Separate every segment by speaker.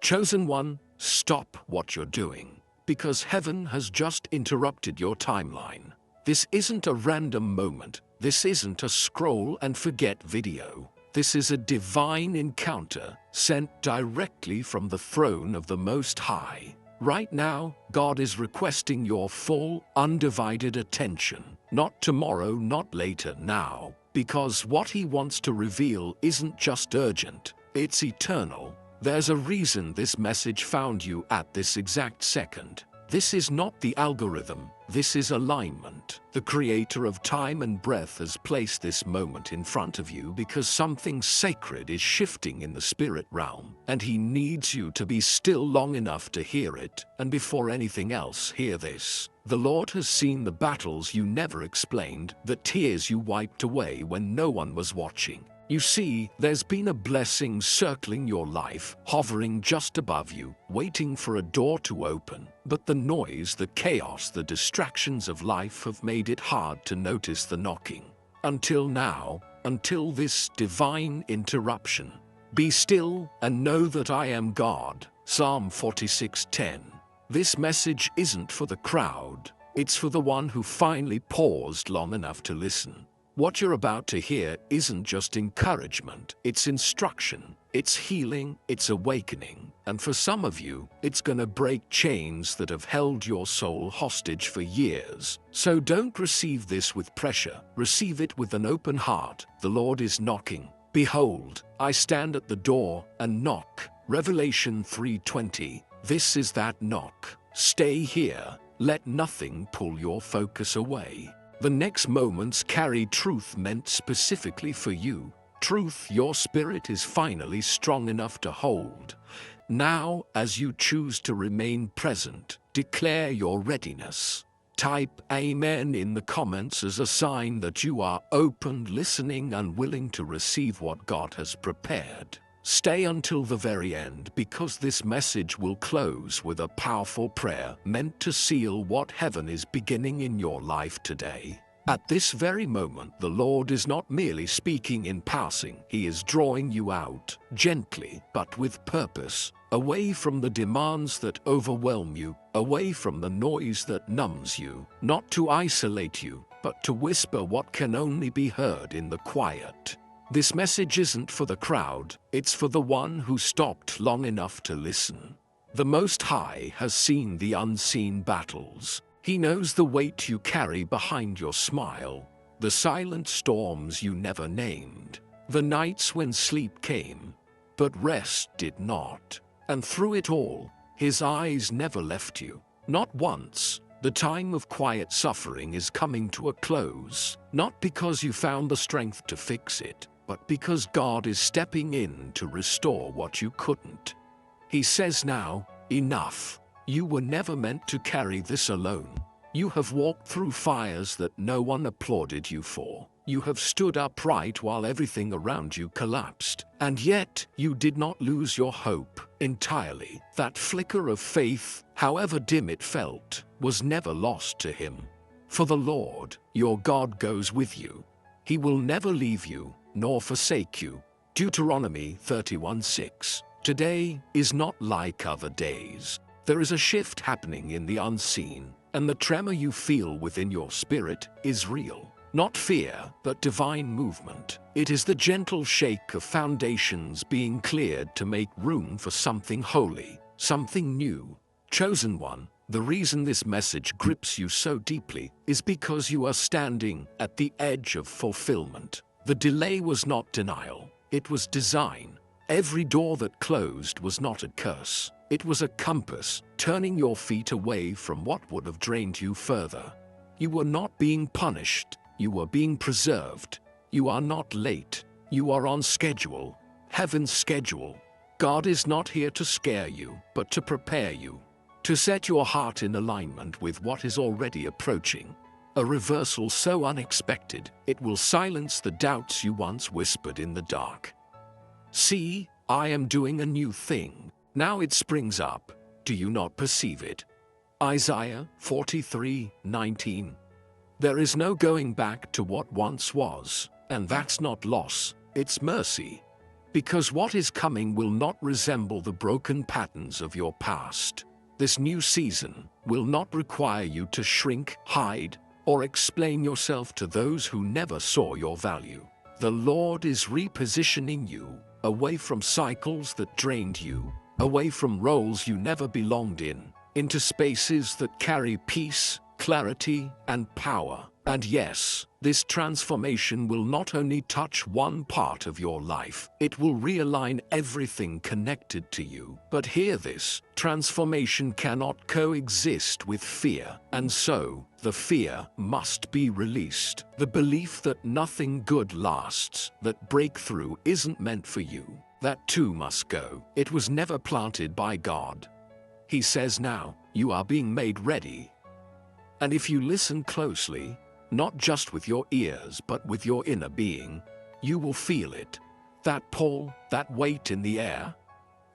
Speaker 1: Chosen one, stop what you're doing, because heaven has just interrupted your timeline. This isn't a random moment. This isn't a scroll and forget video. This is a divine encounter sent directly from the throne of the Most High. Right now, God is requesting your full, undivided attention. Not tomorrow, not later, now. Because what He wants to reveal isn't just urgent, it's eternal. There's a reason this message found you at this exact second. This is not the algorithm, this is alignment. The Creator of time and breath has placed this moment in front of you because something sacred is shifting in the spirit realm, and He needs you to be still long enough to hear it. And before anything else, hear this. The Lord has seen the battles you never explained, the tears you wiped away when no one was watching. You see, there's been a blessing circling your life, hovering just above you, waiting for a door to open. But the noise, the chaos, the distractions of life have made it hard to notice the knocking. Until now, until this divine interruption. Be still and know that I am God. Psalm 46:10. This message isn't for the crowd. It's for the one who finally paused long enough to listen. What you're about to hear isn't just encouragement, it's instruction, it's healing, it's awakening. And for some of you, it's gonna break chains that have held your soul hostage for years. So don't receive this with pressure, receive it with an open heart. The Lord is knocking. Behold, I stand at the door and knock. Revelation 3:20. This is that knock. Stay here, let nothing pull your focus away. The next moments carry truth meant specifically for you. Truth your spirit is finally strong enough to hold. Now, as you choose to remain present, declare your readiness. Type Amen in the comments as a sign that you are open, listening, and willing to receive what God has prepared. Stay until the very end because this message will close with a powerful prayer meant to seal what heaven is beginning in your life today. At this very moment, the Lord is not merely speaking in passing. He is drawing you out, gently but with purpose, away from the demands that overwhelm you, away from the noise that numbs you, not to isolate you, but to whisper what can only be heard in the quiet. This message isn't for the crowd, it's for the one who stopped long enough to listen. The Most High has seen the unseen battles. He knows the weight you carry behind your smile, the silent storms you never named, the nights when sleep came, but rest did not. And through it all, His eyes never left you. Not once. The time of quiet suffering is coming to a close, not because you found the strength to fix it, but because God is stepping in to restore what you couldn't. He says now, enough. You were never meant to carry this alone. You have walked through fires that no one applauded you for. You have stood upright while everything around you collapsed. And yet, you did not lose your hope entirely. That flicker of faith, however dim it felt, was never lost to Him. For the Lord, your God, goes with you. He will never leave you, nor forsake you. Deuteronomy 31:6. Today is not like other days. There is a shift happening in the unseen, and the tremor you feel within your spirit is real. Not fear, but divine movement. It is the gentle shake of foundations being cleared to make room for something holy, something new. Chosen one, the reason this message grips you so deeply is because you are standing at the edge of fulfillment. The delay was not denial, it was design. Every door that closed was not a curse. It was a compass, turning your feet away from what would have drained you further. You were not being punished, you were being preserved. You are not late, you are on schedule, heaven's schedule. God is not here to scare you, but to prepare you, to set your heart in alignment with what is already approaching. A reversal so unexpected, it will silence the doubts you once whispered in the dark. See, I am doing a new thing. Now it springs up. Do you not perceive it? Isaiah 43:19. There is no going back to what once was, and that's not loss, it's mercy. Because what is coming will not resemble the broken patterns of your past. This new season will not require you to shrink, hide, or explain yourself to those who never saw your value. The Lord is repositioning you away from cycles that drained you, away from roles you never belonged in, into spaces that carry peace, clarity, and power. And yes, this transformation will not only touch one part of your life, it will realign everything connected to you. But hear this, transformation cannot coexist with fear, and so the fear must be released. The belief that nothing good lasts, that breakthrough isn't meant for you, that too must go. It was never planted by God. He says now, you are being made ready. And if you listen closely, not just with your ears but with your inner being, you will feel it. That pull, that weight in the air.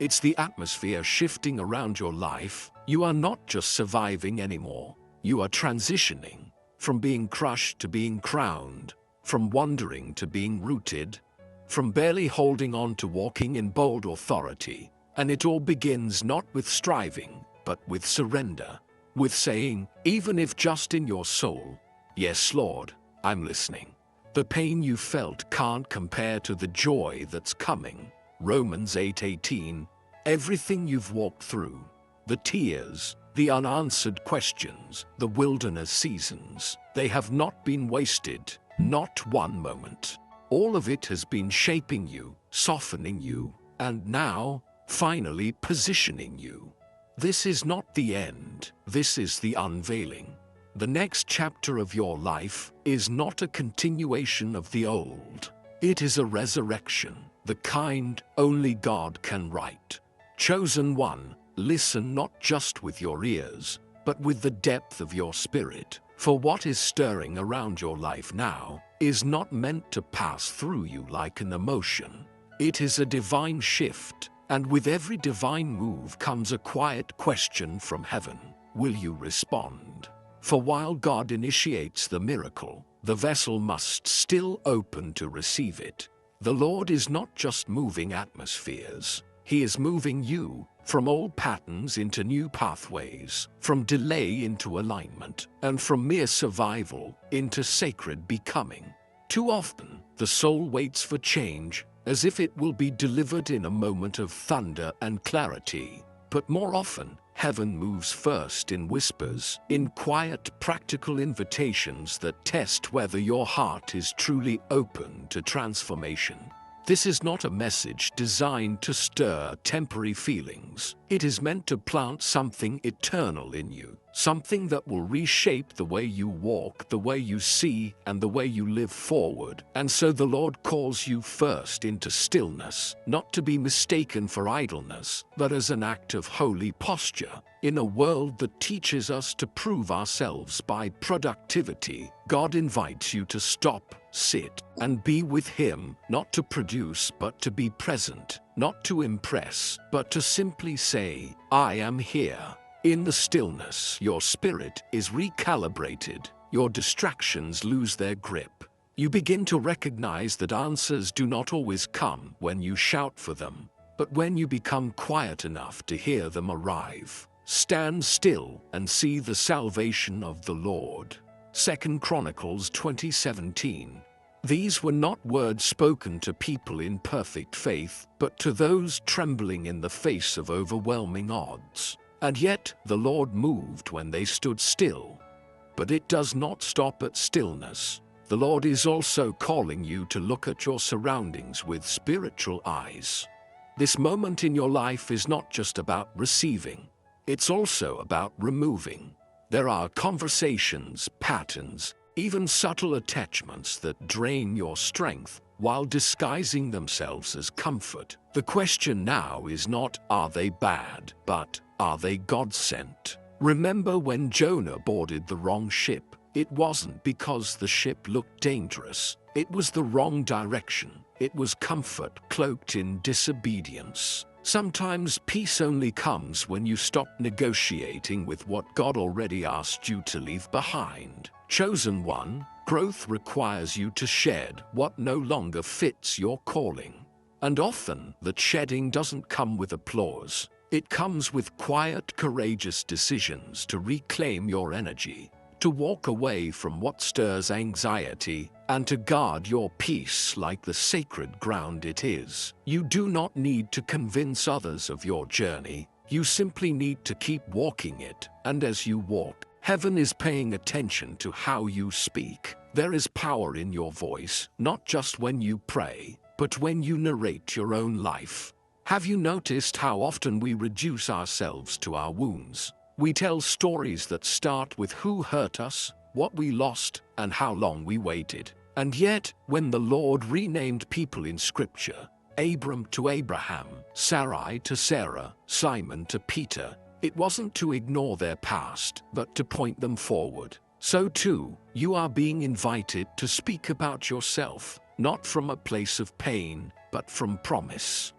Speaker 1: It's the atmosphere shifting around your life. You are not just surviving anymore. You are transitioning from being crushed to being crowned, from wandering to being rooted, from barely holding on to walking in bold authority. And it all begins not with striving, but with surrender, with saying, even if just in your soul, yes, Lord, I'm listening. The pain you felt can't compare to the joy that's coming. Romans 8:18. Everything you've walked through, the tears, the unanswered questions, the wilderness seasons, they have not been wasted, not one moment. All of it has been shaping you, softening you, and now, finally positioning you. This is not the end, this is the unveiling. The next chapter of your life is not a continuation of the old. It is a resurrection, the kind only God can write. Chosen one, listen not just with your ears, but with the depth of your spirit. For what is stirring around your life now is not meant to pass through you like an emotion. It is a divine shift, and with every divine move comes a quiet question from heaven. Will you respond? For while God initiates the miracle, the vessel must still open to receive it. The Lord is not just moving atmospheres. He is moving you from old patterns into new pathways, from delay into alignment, and from mere survival into sacred becoming. Too often, the soul waits for change as if it will be delivered in a moment of thunder and clarity. But more often, heaven moves first in whispers, in quiet, practical invitations that test whether your heart is truly open to transformation. This is not a message designed to stir temporary feelings. It is meant to plant something eternal in you, something that will reshape the way you walk, the way you see, and the way you live forward. And so the Lord calls you first into stillness, not to be mistaken for idleness, but as an act of holy posture. In a world that teaches us to prove ourselves by productivity, God invites you to stop, sit, and be with Him, not to produce but to be present, not to impress, but to simply say, I am here. In the stillness, your spirit is recalibrated, your distractions lose their grip. You begin to recognize that answers do not always come when you shout for them, but when you become quiet enough to hear them arrive. Stand still and see the salvation of the Lord. 2 Chronicles 20:17. These were not words spoken to people in perfect faith, but to those trembling in the face of overwhelming odds. And yet the Lord moved when they stood still. But it does not stop at stillness. The Lord is also calling you to look at your surroundings with spiritual eyes. This moment in your life is not just about receiving. It's also about removing. There are conversations, patterns, even subtle attachments that drain your strength while disguising themselves as comfort. The question now is not, are they bad, but are they God-sent? Remember when Jonah boarded the wrong ship? It wasn't because the ship looked dangerous. It was the wrong direction. It was comfort cloaked in disobedience. Sometimes peace only comes when you stop negotiating with what God already asked you to leave behind. Chosen one, growth requires you to shed what no longer fits your calling. And often, that shedding doesn't come with applause. It comes with quiet, courageous decisions to reclaim your energy, to walk away from what stirs anxiety, and to guard your peace like the sacred ground it is. You do not need to convince others of your journey. You simply need to keep walking it, and as you walk, heaven is paying attention to how you speak. There is power in your voice, not just when you pray, but when you narrate your own life. Have you noticed how often we reduce ourselves to our wounds? We tell stories that start with who hurt us, what we lost, and how long we waited. And yet, when the Lord renamed people in Scripture, Abram to Abraham, Sarai to Sarah, Simon to Peter, it wasn't to ignore their past, but to point them forward. So too, you are being invited to speak about yourself, not from a place of pain, but from promise.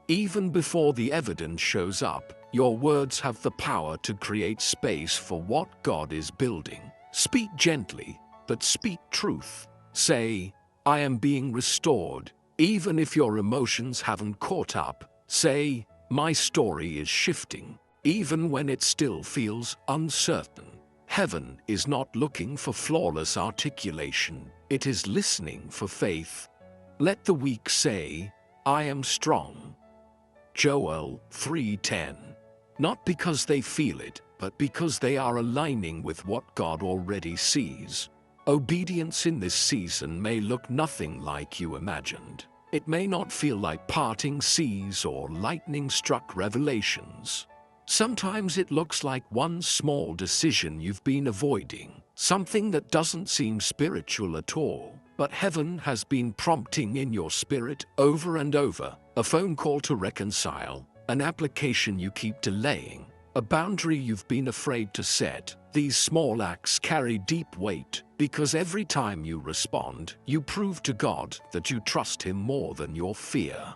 Speaker 1: Even before the evidence shows up, your words have the power to create space for what God is building. Speak gently, but speak truth. Say, I am being restored. Even if your emotions haven't caught up, say, my story is shifting. Even when it still feels uncertain. Heaven is not looking for flawless articulation. It is listening for faith. Let the weak say, I am strong. Joel 3:10. Not because they feel it, but because they are aligning with what God already sees. Obedience in this season may look nothing like you imagined. It may not feel like parting seas or lightning-struck revelations. Sometimes it looks like one small decision you've been avoiding, something that doesn't seem spiritual at all, but heaven has been prompting in your spirit over and over. A phone call to reconcile, an application you keep delaying, a boundary you've been afraid to set. These small acts carry deep weight because every time you respond, you prove to God that you trust Him more than your fear.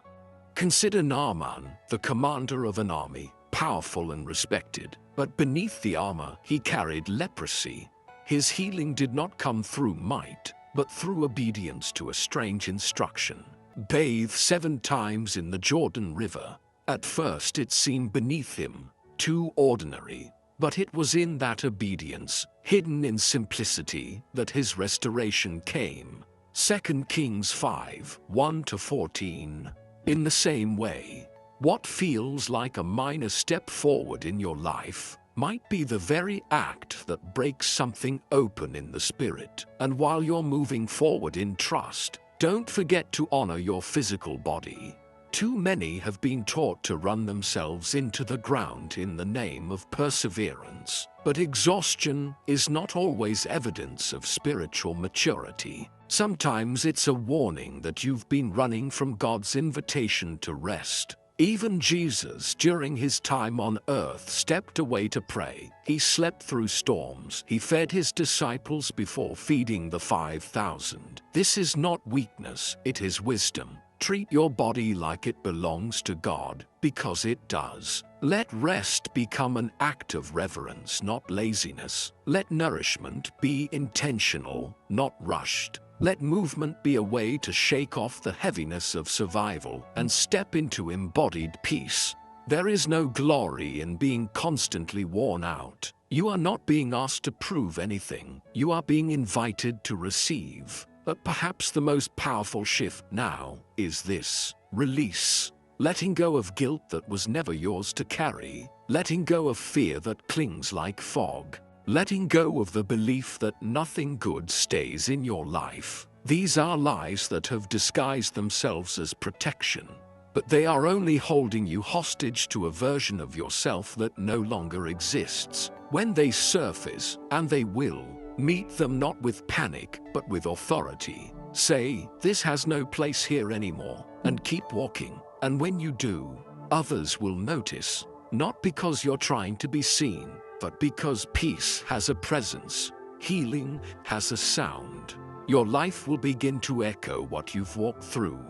Speaker 1: Consider Naaman, the commander of an army, powerful and respected, but beneath the armor he carried leprosy. His healing did not come through might, but through obedience to a strange instruction. Bathe 7 times in the Jordan River. At first it seemed beneath him, too ordinary, but it was in that obedience, hidden in simplicity, that his restoration came. 2 Kings 5:1-14. In the same way, what feels like a minor step forward in your life might be the very act that breaks something open in the spirit. And while you're moving forward in trust, don't forget to honor your physical body. Too many have been taught to run themselves into the ground in the name of perseverance. But exhaustion is not always evidence of spiritual maturity. Sometimes it's a warning that you've been running from God's invitation to rest. Even Jesus, during his time on earth, stepped away to pray. He slept through storms. He fed his disciples before feeding the 5,000. This is not weakness, it is wisdom. Treat your body like it belongs to God, because it does. Let rest become an act of reverence, not laziness. Let nourishment be intentional, not rushed. Let movement be a way to shake off the heaviness of survival and step into embodied peace. There is no glory in being constantly worn out. You are not being asked to prove anything. You are being invited to receive. But perhaps the most powerful shift now is this: release. Letting go of guilt that was never yours to carry. Letting go of fear that clings like fog. Letting go of the belief that nothing good stays in your life. These are lies that have disguised themselves as protection, but they are only holding you hostage to a version of yourself that no longer exists. When they surface, and they will, meet them not with panic, but with authority. Say, this has no place here anymore, and keep walking. And when you do, others will notice, not because you're trying to be seen, but because peace has a presence, healing has a sound. Your life will begin to echo what you've walked through,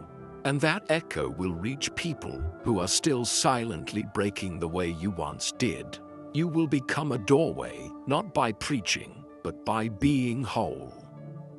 Speaker 1: and that echo will reach people who are still silently breaking the way you once did. You will become a doorway, not by preaching, but by being whole.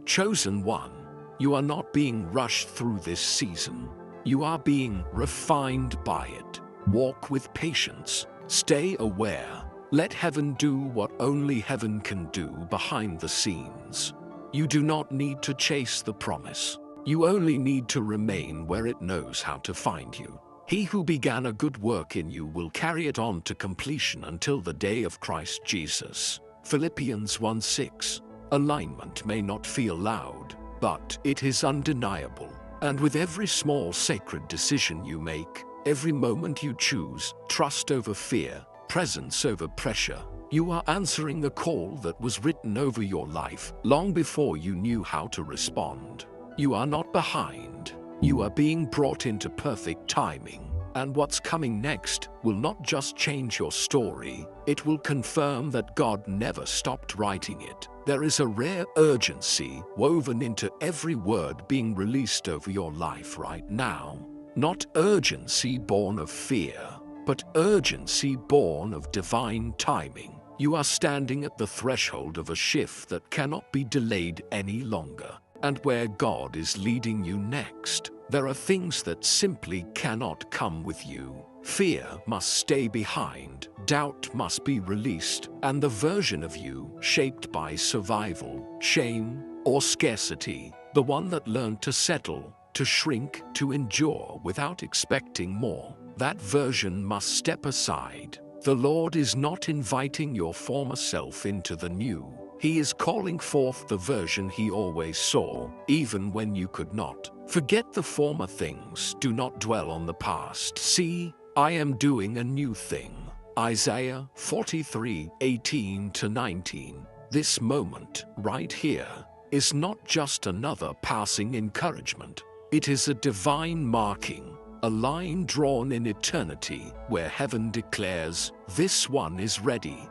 Speaker 1: Chosen one, you are not being rushed through this season. You are being refined by it. Walk with patience. Stay aware. Let heaven do what only heaven can do behind the scenes. You do not need to chase the promise. You only need to remain where it knows how to find you. He who began a good work in you will carry it on to completion until the day of Christ Jesus. Philippians 1:6. Alignment may not feel loud, but it is undeniable. And with every small sacred decision you make, every moment you choose, trust over fear, presence over pressure, you are answering the call that was written over your life long before you knew how to respond. You are not behind. You are being brought into perfect timing. And what's coming next will not just change your story, it will confirm that God never stopped writing it. There is a rare urgency woven into every word being released over your life right now. Not urgency born of fear, but urgency born of divine timing. You are standing at the threshold of a shift that cannot be delayed any longer. And where God is leading you next, there are things that simply cannot come with you. Fear must stay behind, doubt must be released, and the version of you shaped by survival, shame, or scarcity, the one that learned to settle, to shrink, to endure without expecting more, that version must step aside. The Lord is not inviting your former self into the new. He is calling forth the version he always saw, even when you could not. Forget the former things, do not dwell on the past. See, I am doing a new thing. Isaiah 43:18-19. This moment, right here, is not just another passing encouragement. It is a divine marking, a line drawn in eternity where heaven declares, this one is ready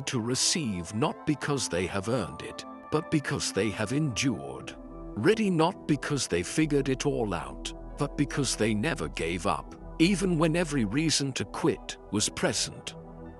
Speaker 1: to receive, not because they have earned it, but because they have endured. Ready not because they figured it all out, but because they never gave up, even when every reason to quit was present.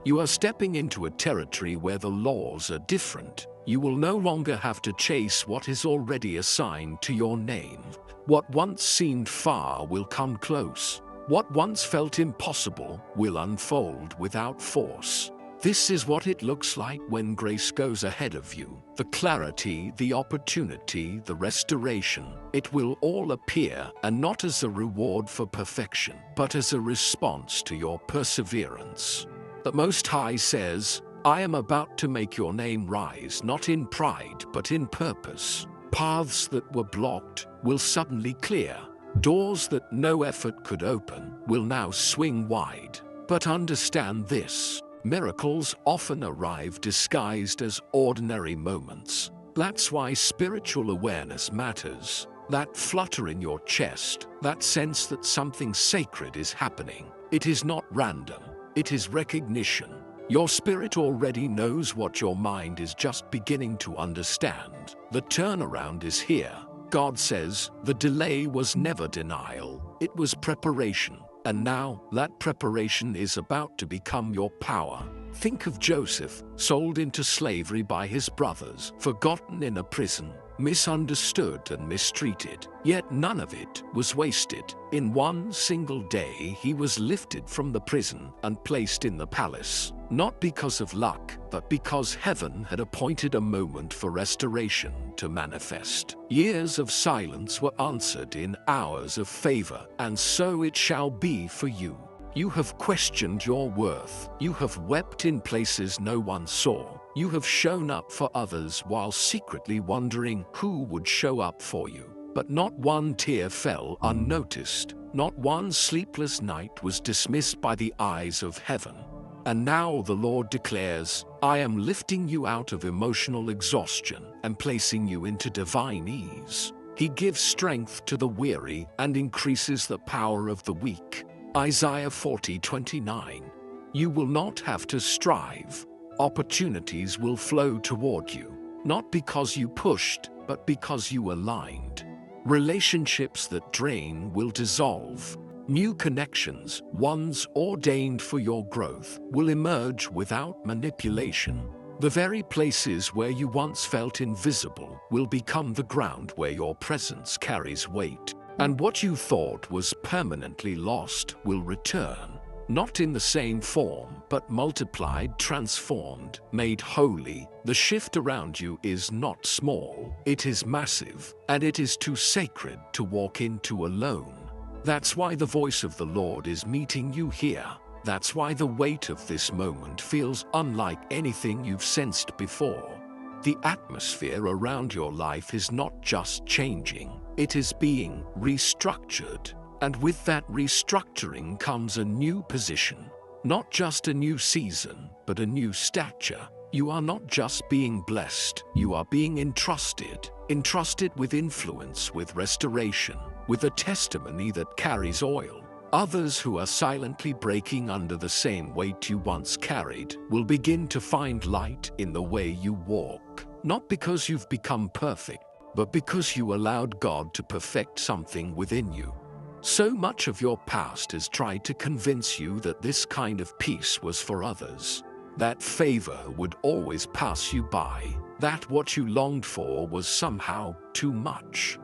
Speaker 1: You are stepping into a territory where the laws are different. You will no longer have to chase what is already assigned to your name. What once seemed far will come close. What once felt impossible will unfold without force. This is what it looks like when grace goes ahead of you. The clarity, the opportunity, the restoration. It will all appear, and not as a reward for perfection, but as a response to your perseverance. The Most High says, I am about to make your name rise, not in pride, but in purpose. Paths that were blocked will suddenly clear. Doors that no effort could open will now swing wide. But understand this. Miracles often arrive disguised as ordinary moments. That's why spiritual awareness matters. That flutter in your chest, that sense that something sacred is happening. It is not random. It is recognition. Your spirit already knows what your mind is just beginning to understand. The turnaround is here. God says, the delay was never denial. It was preparation. And now, that preparation is about to become your power. Think of Joseph, sold into slavery by his brothers, forgotten in a prison, misunderstood and mistreated. Yet none of it was wasted. In one single day, he was lifted from the prison and placed in the palace. Not because of luck, but because heaven had appointed a moment for restoration to manifest. Years of silence were answered in hours of favor, and so it shall be for you. You have questioned your worth. You have wept in places no one saw. You have shown up for others while secretly wondering who would show up for you. But not one tear fell unnoticed. Not one sleepless night was dismissed by the eyes of heaven. And now the Lord declares, I am lifting you out of emotional exhaustion and placing you into divine ease. He gives strength to the weary and increases the power of the weak. Isaiah 40:29. You will not have to strive. Opportunities will flow toward you, not because you pushed, but because you aligned. Relationships that drain will dissolve. New connections, ones ordained for your growth, will emerge without manipulation. The very places where you once felt invisible will become the ground where your presence carries weight. And what you thought was permanently lost will return, not in the same form, but multiplied, transformed, made holy. The shift around you is not small, it is massive, and it is too sacred to walk into alone. That's why the voice of the Lord is meeting you here. That's why the weight of this moment feels unlike anything you've sensed before. The atmosphere around your life is not just changing, it is being restructured. And with that restructuring comes a new position. Not just a new season, but a new stature. You are not just being blessed, you are being entrusted. Entrusted with influence, with restoration, with a testimony that carries oil. Others who are silently breaking under the same weight you once carried will begin to find light in the way you walk. Not because you've become perfect, but because you allowed God to perfect something within you. So much of your past has tried to convince you that this kind of peace was for others. That favor would always pass you by. That what you longed for was somehow too much.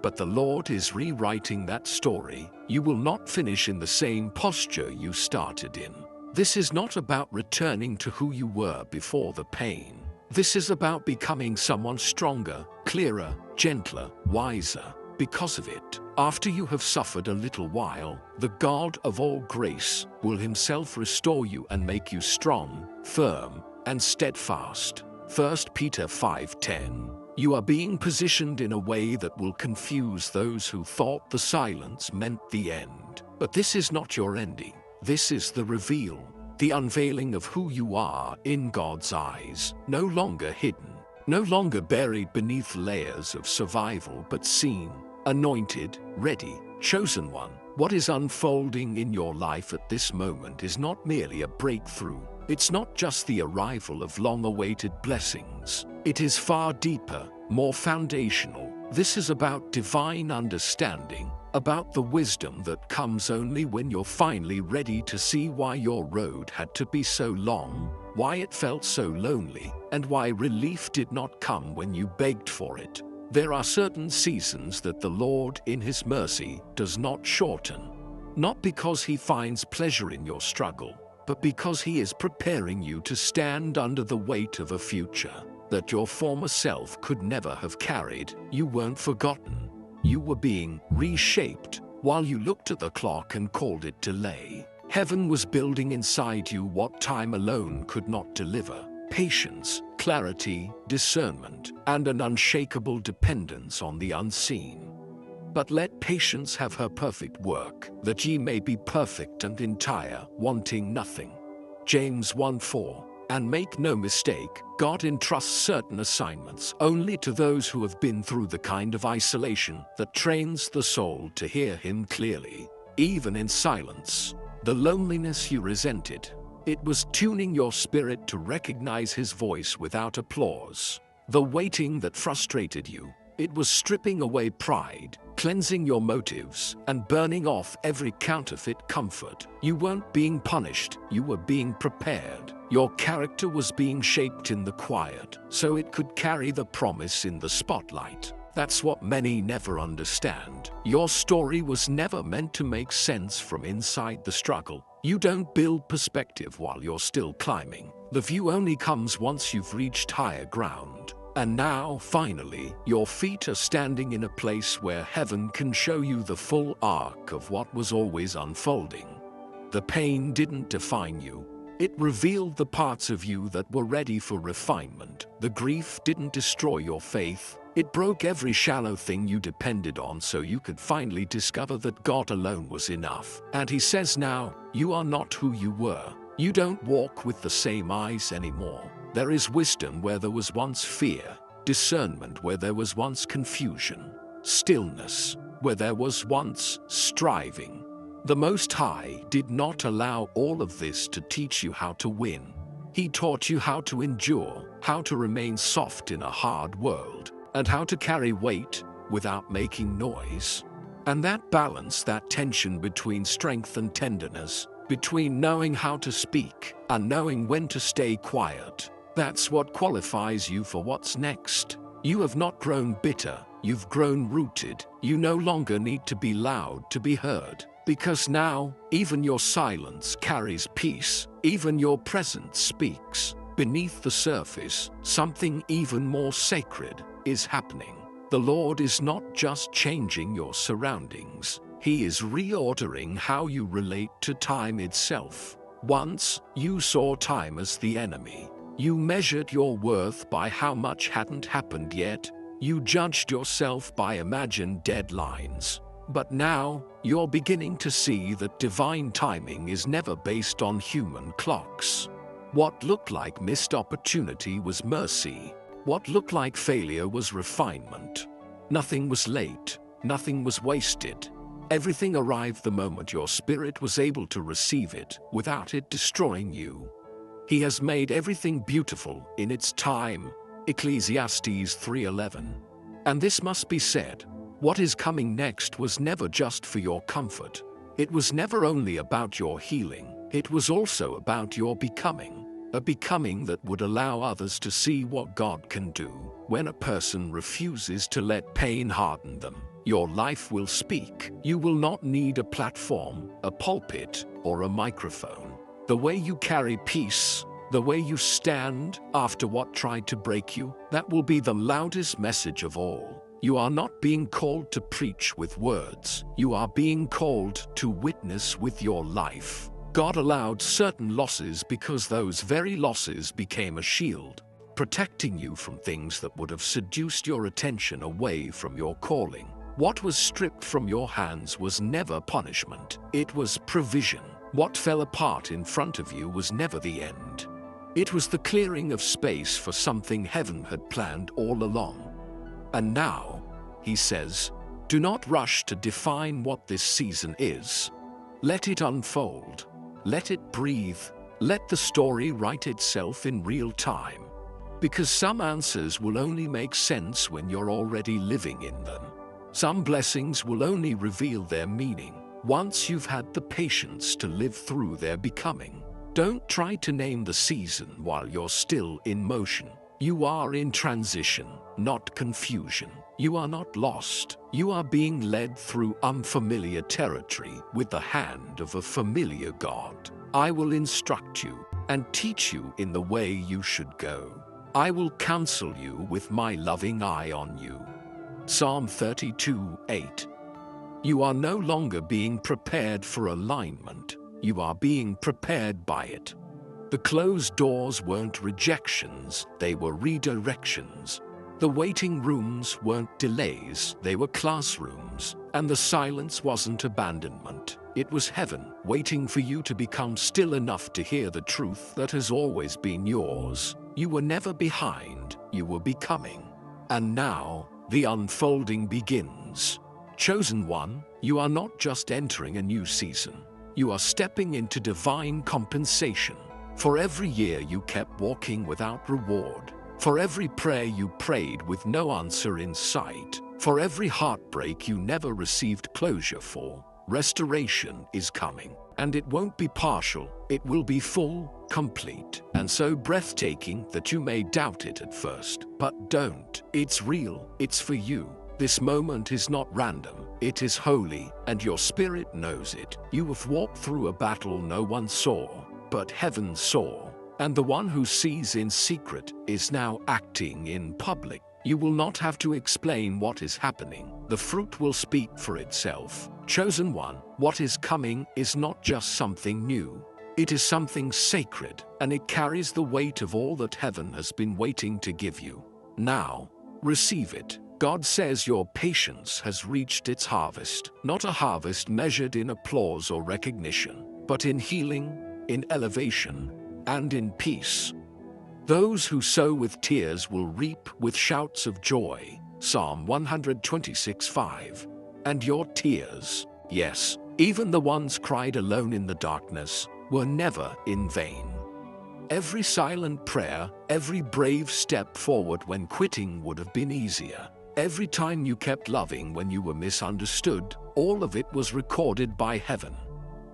Speaker 1: But the Lord is rewriting that story. You will not finish in the same posture you started in. This is not about returning to who you were before the pain. This is about becoming someone stronger, clearer, gentler, wiser. Because of it, after you have suffered a little while, the God of all grace will himself restore you and make you strong, firm, and steadfast. 1 Peter 5:10. You are being positioned in a way that will confuse those who thought the silence meant the end. But this is not your ending. This is the reveal, the unveiling of who you are in God's eyes, no longer hidden, no longer buried beneath layers of survival, but seen, anointed, ready, chosen one. What is unfolding in your life at this moment is not merely a breakthrough. It's not just the arrival of long-awaited blessings. It is far deeper, more foundational. This is about divine understanding, about the wisdom that comes only when you're finally ready to see why your road had to be so long, why it felt so lonely, and why relief did not come when you begged for it. There are certain seasons that the Lord, in His mercy, does not shorten. Not because He finds pleasure in your struggle, but because He is preparing you to stand under the weight of a future that your former self could never have carried. You weren't forgotten. You were being reshaped while you looked at the clock and called it delay. Heaven was building inside you what time alone could not deliver. Patience, clarity, discernment, and an unshakable dependence on the unseen. But let patience have her perfect work, that ye may be perfect and entire, wanting nothing. James 1:4. And make no mistake, God entrusts certain assignments only to those who have been through the kind of isolation that trains the soul to hear Him clearly, even in silence. The loneliness you resented, it was tuning your spirit to recognize His voice without applause. The waiting that frustrated you, it was stripping away pride, cleansing your motives, and burning off every counterfeit comfort. You weren't being punished, you were being prepared. Your character was being shaped in the quiet, so it could carry the promise in the spotlight. That's what many never understand. Your story was never meant to make sense from inside the struggle. You don't build perspective while you're still climbing. The view only comes once you've reached higher ground. And now, finally, your feet are standing in a place where heaven can show you the full arc of what was always unfolding. The pain didn't define you. It revealed the parts of you that were ready for refinement. The grief didn't destroy your faith. It broke every shallow thing you depended on so you could finally discover that God alone was enough. And He says now, you are not who you were. You don't walk with the same eyes anymore. There is wisdom where there was once fear, discernment where there was once confusion, stillness where there was once striving. The Most High did not allow all of this to teach you how to win. He taught you how to endure, how to remain soft in a hard world, and how to carry weight without making noise. And that balance, that tension between strength and tenderness, between knowing how to speak and knowing when to stay quiet, that's what qualifies you for what's next. You have not grown bitter, You've grown rooted. You no longer need to be loud to be heard. Because now, even your silence carries peace. Even your presence speaks. Beneath the surface, something even more sacred is happening. The Lord is not just changing your surroundings. He is reordering how you relate to time itself. Once, you saw time as the enemy. You measured your worth by how much hadn't happened yet. You judged yourself by imagined deadlines. But now, you're beginning to see that divine timing is never based on human clocks. What looked like missed opportunity was mercy. What looked like failure was refinement. Nothing was late. Nothing was wasted. Everything arrived the moment your spirit was able to receive it without it destroying you. He has made everything beautiful in its time. Ecclesiastes 3:11. And this must be said. What is coming next was never just for your comfort. It was never only about your healing. It was also about your becoming. A becoming that would allow others to see what God can do. When a person refuses to let pain harden them, your life will speak. You will not need a platform, a pulpit, or a microphone. The way you carry peace, the way you stand after what tried to break you, that will be the loudest message of all. You are not being called to preach with words. You are being called to witness with your life. God allowed certain losses because those very losses became a shield, protecting you from things that would have seduced your attention away from your calling. What was stripped from your hands was never punishment. It was provision. What fell apart in front of you was never the end. It was the clearing of space for something heaven had planned all along. And now, he says, do not rush to define what this season is. Let it unfold. Let it breathe. Let the story write itself in real time. Because some answers will only make sense when you're already living in them. Some blessings will only reveal their meaning once you've had the patience to live through their becoming. Don't try to name the season while you're still in motion. You are in transition, not confusion. You are not lost. You are being led through unfamiliar territory with the hand of a familiar God. I will instruct you and teach you in the way you should go. I will counsel you with my loving eye on you. Psalm 32:8. You are no longer being prepared for alignment. You are being prepared by it. The closed doors weren't rejections, they were redirections. The waiting rooms weren't delays, they were classrooms. And the silence wasn't abandonment. It was heaven, waiting for you to become still enough to hear the truth that has always been yours. You were never behind, you were becoming. And now, the unfolding begins. Chosen one, you are not just entering a new season. You are stepping into divine compensation. For every year you kept walking without reward. For every prayer you prayed with no answer in sight. For every heartbreak you never received closure for. Restoration is coming. And it won't be partial. It will be full, complete, and so breathtaking that you may doubt it at first. But don't. It's real. It's for you. This moment is not random. It is holy, and your spirit knows it. You have walked through a battle no one saw, but heaven saw. And the one who sees in secret is now acting in public. You will not have to explain what is happening. The fruit will speak for itself. Chosen one, what is coming is not just something new. It is something sacred, and it carries the weight of all that heaven has been waiting to give you. Now, receive it. God says your patience has reached its harvest, not a harvest measured in applause or recognition, but in healing, in elevation, and in peace. Those who sow with tears will reap with shouts of joy. Psalm 126:5. And your tears, yes, even the ones cried alone in the darkness, were never in vain. Every silent prayer, every brave step forward when quitting would have been easier, every time you kept loving when you were misunderstood, all of it was recorded by heaven.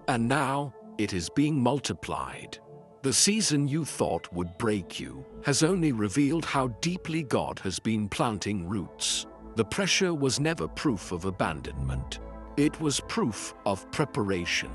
Speaker 1: And now, it is being multiplied. The season you thought would break you has only revealed how deeply God has been planting roots. The pressure was never proof of abandonment. It was proof of preparation.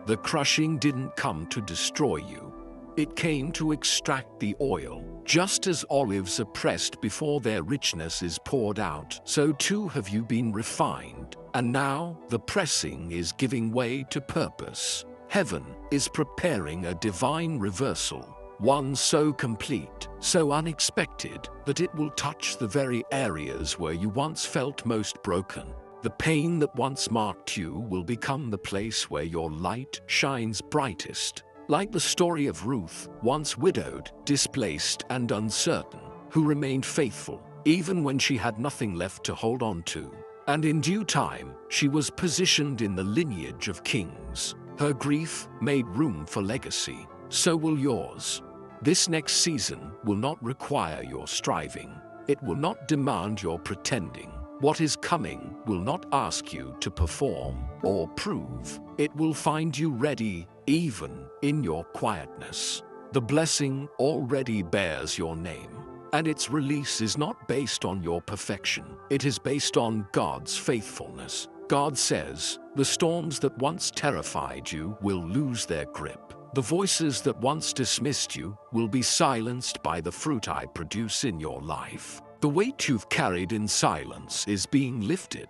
Speaker 1: The crushing didn't come to destroy you. It came to extract the oil. Just as olives are pressed before their richness is poured out, so too have you been refined. And now the pressing is giving way to purpose. Heaven is preparing a divine reversal, one so complete, so unexpected, that it will touch the very areas where you once felt most broken. The pain that once marked you will become the place where your light shines brightest. Like the story of Ruth, once widowed, displaced, and uncertain, who remained faithful, even when she had nothing left to hold on to. And in due time, she was positioned in the lineage of kings. Her grief made room for legacy. So will yours. This next season will not require your striving. It will not demand your pretending. What is coming will not ask you to perform or prove. It will find you ready, even in your quietness. The blessing already bears your name, and its release is not based on your perfection. It is based on God's faithfulness. God says, the storms that once terrified you will lose their grip. The voices that once dismissed you will be silenced by the fruit I produce in your life. The weight you've carried in silence is being lifted.